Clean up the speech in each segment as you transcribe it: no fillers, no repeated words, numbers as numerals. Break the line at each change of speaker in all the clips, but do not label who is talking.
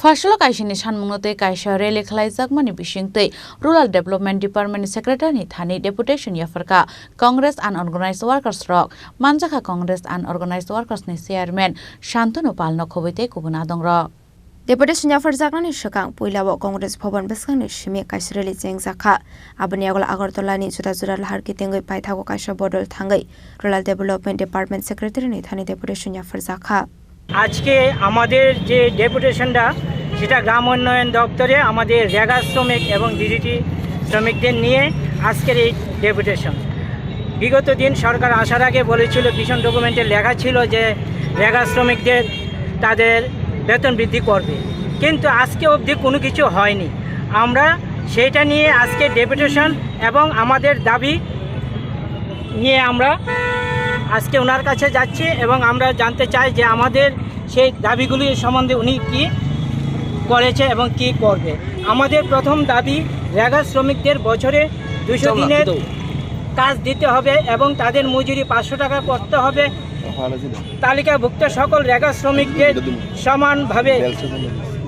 Fashion Kaishini Sanmungote Kaisha Rele Khlaijak Bishingtei Rural Development Department Secretary Thani Deputation Yafarka Congress Unorganized Workers Rock Manjaka Congress Unorganized Workers ni Chairman Shantanu Palno Khobite Kubunadong Rock
Deputation Yafarjakani Shakang Puilabo Congress Bhavan Beskang Shimi Kaisreli Jengzakha Abniagol Agartala ni Juda Lahar Kitingoi Paithago Kaisha Bodol Thangai Rural Development Department Secretary ni Thani Deputation Yafarjakha
আজকে আমাদের যে ডেপুটেশনটা সেটা গ্রাম উন্নয়ন দপ্তরে আমাদের রেগা শ্রমিক এবং DDT শ্রমিকদের নিয়ে আজকের এই ডেপুটেশন। বিগত দিন সরকার আসার আগে বলেছিল, ভীষণ ডকুমেন্টে লেখা ছিল যে রেগা শ্রমিকদের তাদের বেতন বৃদ্ধি করবে, কিন্তু আজকে অবধি কোনো কিছু হয়নি। আমরা সেটা নিয়ে আজকে ডেপুটেশন এবং আমাদের দাবি নিয়ে আমরা আজকে ওনার কাছে যাচ্ছি এবং আমরা জানতে চাই যে আমাদের সেই দাবিগুলি সম্বন্ধে উনি কি করেছে এবং কি করবে। আমাদের প্রথম দাবি রেগা শ্রমিকদের বছরে 200 দিনের কাজ দিতে হবে এবং তাদের মজুরি 500 টাকা করতে হবে। তালিকাভুক্ত সকল রেগা শ্রমিকদের সমানভাবে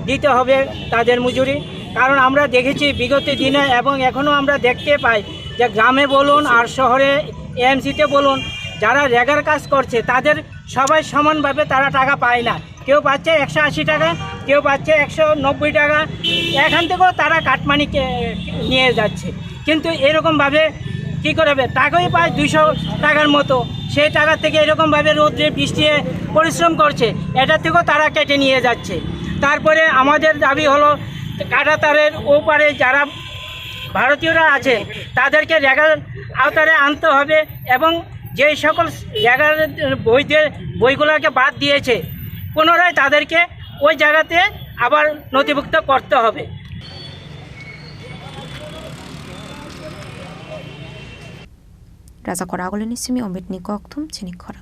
দিতে হবে তাদের মজুরি। কারণ আমরা দেখেছি বিগত দিনে এবং এখনও আমরা দেখতে পাই যে গ্রামে বলুন আর শহরে এএমসিতে বলুন, যারা রেগার কাজ করছে তাদের সবাই সমানভাবে তারা টাকা পায় না। কেউ পাচ্ছে 180 টাকা, কেউ পাচ্ছে 190 টাকা, এখান থেকেও তারা কাটমানি নিয়ে যাচ্ছে। কিন্তু এরকমভাবে কী করবে, টাকাই পায় 200 টাকার মতো, সেই টাকা থেকে এরকমভাবে রোদ্রে বৃষ্টি পরিশ্রম করছে, এটা থেকেও তারা কেটে নিয়ে যাচ্ছে। তারপরে আমাদের দাবি হলো কাঁটাতারের ওপারে যারা ভারতীয়রা আছে তাদেরকে রেগার আওতায় আনতে হবে এবং যে সকল জায়গার বইগুলোকে বাদ দিয়েছে পুনরায় তাদেরকে ওই জায়গাতে আবার নথিভুক্ত করতে হবে।
রাজা করাগলেনি সিমি অমৃত নিকথম চিনি খরা।